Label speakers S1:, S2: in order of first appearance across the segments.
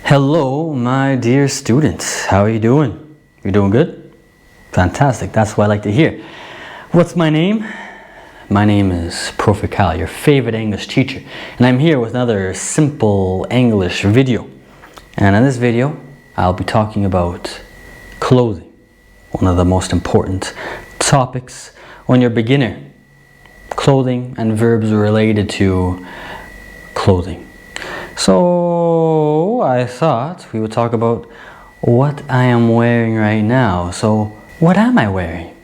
S1: Hello, my dear students. How are you doing? You doing good? Fantastic. That's what I like to hear. What's my name? My name is Profe Kyle, your favorite English teacher, and I'm here with another simple English video. And in this video, I'll be talking about clothing, one of the most important topics when you're a beginner. Clothing and verbs related to clothing. So I thought we would talk about what I am wearing right now. So what am I wearing?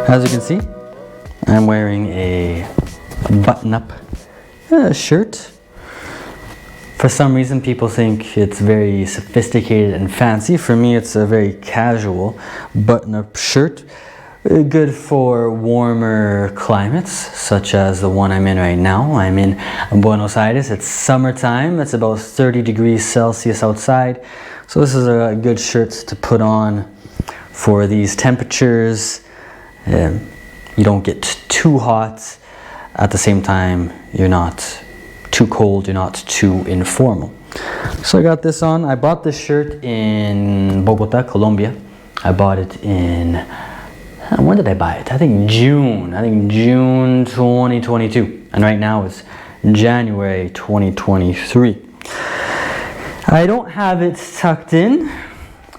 S1: As you can see, I'm wearing a button-up shirt. For some reason, people think it's very sophisticated and fancy. For me, it's a very casual button-up shirt. Good for warmer climates, such as the one I'm in right now. I'm in Buenos Aires. It's summertime. It's about 30 degrees Celsius outside. So this is a good shirt to put on for these temperatures. You don't get too hot. At the same time, you're not too cold. You're not too informal. So I got this on. I bought this shirt in Bogota, Colombia. I bought it in... When did I buy it? I think June 2022. And right now it's January 2023. I don't have it tucked in.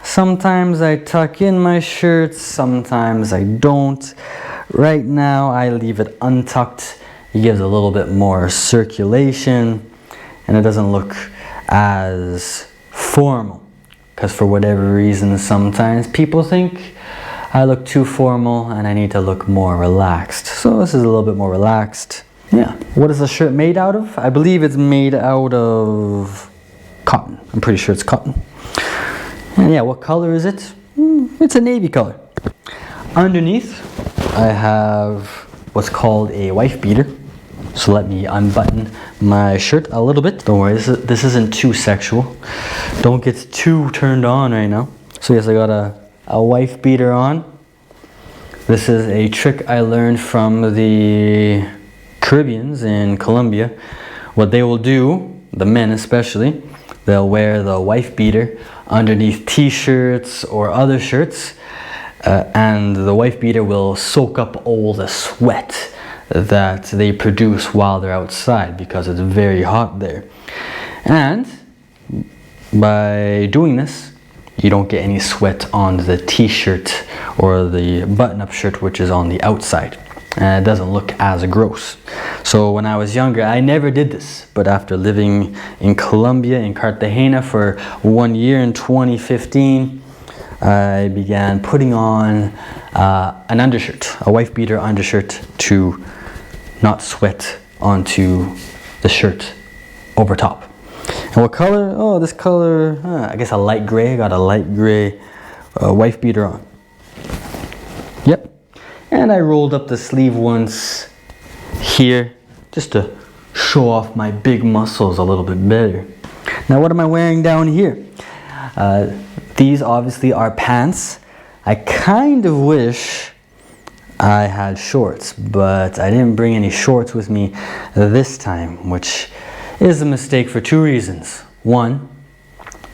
S1: Sometimes I tuck in my shirts, sometimes I don't. Right now I leave it untucked. It gives a little bit more circulation and it doesn't look as formal. Because for whatever reason, sometimes people think I look too formal and I need to look more relaxed. So this is a little bit more relaxed. Yeah. What is the shirt made out of? I believe it's made out of cotton. I'm pretty sure it's cotton. And yeah, what color is it? It's a navy color. Underneath, I have what's called a wife beater. So let me unbutton my shirt a little bit. Don't worry, this isn't too sexual. Don't get too turned on right now. So yes, I got a wife beater on. This is a trick I learned from the Caribbeans in Colombia. What they will do, the men especially, they'll wear the wife beater underneath t-shirts or other shirts, and the wife beater will soak up all the sweat that they produce while they're outside because it's very hot there. And by doing this, you don't get any sweat on the t-shirt or the button-up shirt, which is on the outside. And it doesn't look as gross. So when I was younger, I never did this. But after living in Colombia, in Cartagena for 1 year in 2015, I began putting on an undershirt, a wife beater undershirt to not sweat onto the shirt over top. And what color? Oh, this color, I guess a light gray. I got a light gray wife beater on. Yep. And I rolled up the sleeve once here just to show off my big muscles a little bit better. Now what am I wearing down here? These obviously are pants. I kind of wish I had shorts, but I didn't bring any shorts with me this time, which is a mistake for two reasons. One,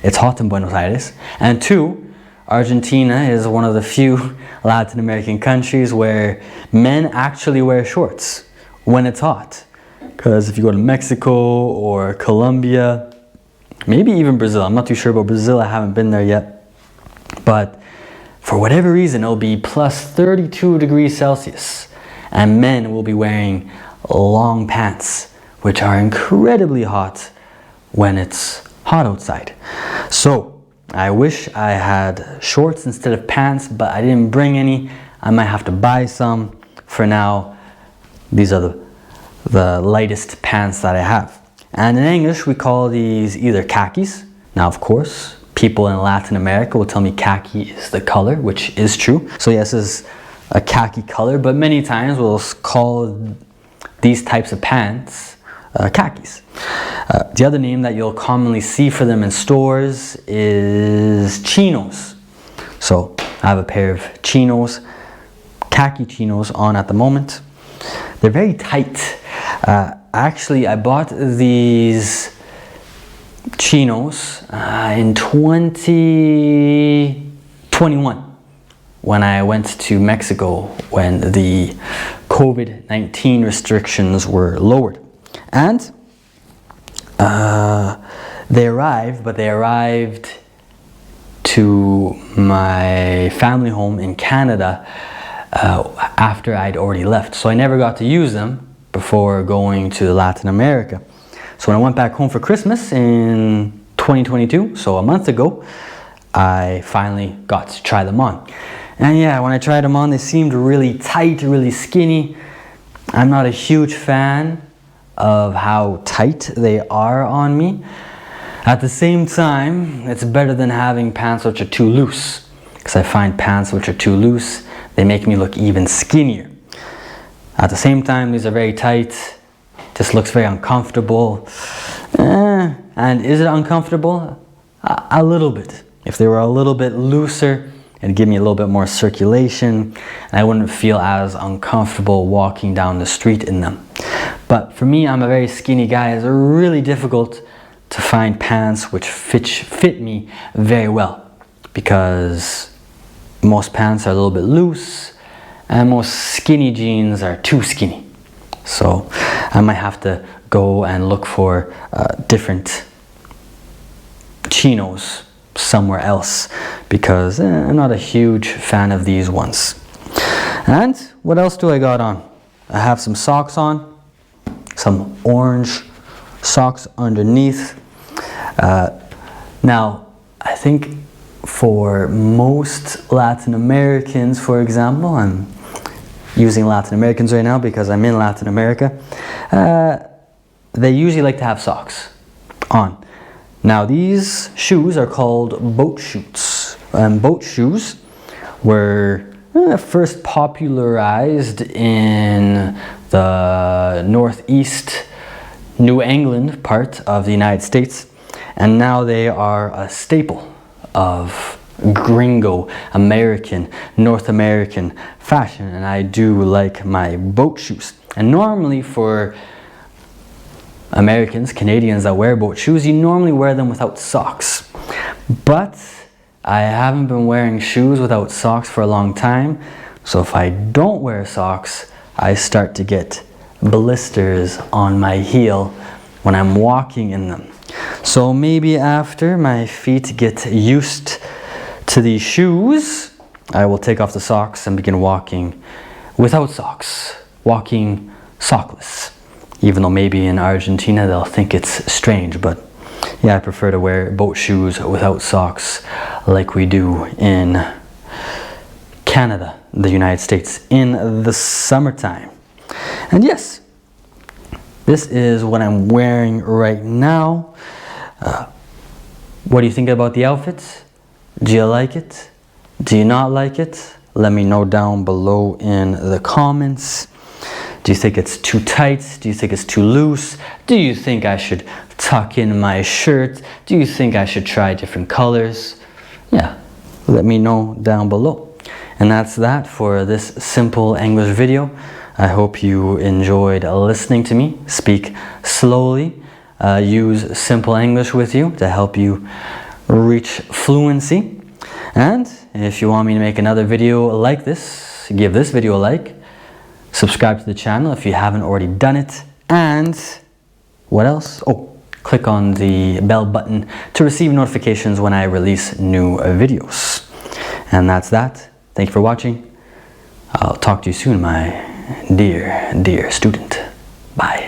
S1: it's hot in Buenos Aires, and two, Argentina is one of the few Latin American countries where men actually wear shorts when it's hot. Because if you go to Mexico or Colombia, maybe even Brazil, I'm not too sure about Brazil, I haven't been there yet, but for whatever reason it'll be plus 32 degrees Celsius and men will be wearing long pants, which are incredibly hot when it's hot outside. So I wish I had shorts instead of pants, but I didn't bring any. I might have to buy some. For now, these are the lightest pants that I have. And in English, we call these either khakis. Now, of course, people in Latin America will tell me khaki is the color, which is true. So yes, this is a khaki color, but many times we'll call these types of pants khakis. The other name that you'll commonly see for them in stores is chinos. So I have a pair of chinos, khaki chinos on at the moment. They're very tight. Actually, I bought these chinos in 2021 when I went to Mexico when the COVID-19 restrictions were lowered. And they arrived to my family home in Canada after I'd already left. So I never got to use them before going to Latin America. So when I went back home for Christmas in 2022, so a month ago, I finally got to try them on. And yeah, when I tried them on, they seemed really tight, really skinny. I'm not a huge fan of how tight they are on me. At the same time, it's better than having pants which are too loose, because I find pants which are too loose, they make me look even skinnier. At the same time, these are very tight. This looks very uncomfortable. And is it uncomfortable? A little bit. If they were a little bit looser, it'd give me a little bit more circulation, and I wouldn't feel as uncomfortable walking down the street in them. But for me, I'm a very skinny guy. It's really difficult to find pants which fit me very well, because most pants are a little bit loose and most skinny jeans are too skinny. So I might have to go and look for different chinos somewhere else, because I'm not a huge fan of these ones. And what else do I got on? I have some socks on, some orange socks underneath. Now, I think for most Latin Americans, for example, I'm using Latin Americans right now because I'm in Latin America, they usually like to have socks on. Now, these shoes are called boat shoes. Boat shoes were first popularized in the northeast New England part of the United States, and now they are a staple of gringo American, North American fashion, and I do like my boat shoes. And normally for Americans, Canadians that wear boat shoes, you normally wear them without socks. But I haven't been wearing shoes without socks for a long time, so if I don't wear socks, I start to get blisters on my heel when I'm walking in them. So maybe after my feet get used to these shoes, I will take off the socks and begin walking without socks, walking sockless. Even though maybe in Argentina they'll think it's strange, but yeah, I prefer to wear boat shoes without socks like we do in Canada, the United States, in the summertime. And yes, this is what I'm wearing right now. What do you think about the outfit? Do you like it? Do you not like it? Let me know down below in the comments. Do you think it's too tight? Do you think it's too loose? Do you think I should tuck in my shirt? Do you think I should try different colors? Yeah, let me know down below. And that's that for this simple English video. I hope you enjoyed listening to me speak slowly, use simple English with you to help you reach fluency. And if you want me to make another video like this, give this video a like, subscribe to the channel if you haven't already done it, and what else? Oh, click on the bell button to receive notifications when I release new videos. And that's that. Thank you for watching. I'll talk to you soon, my dear student. Bye.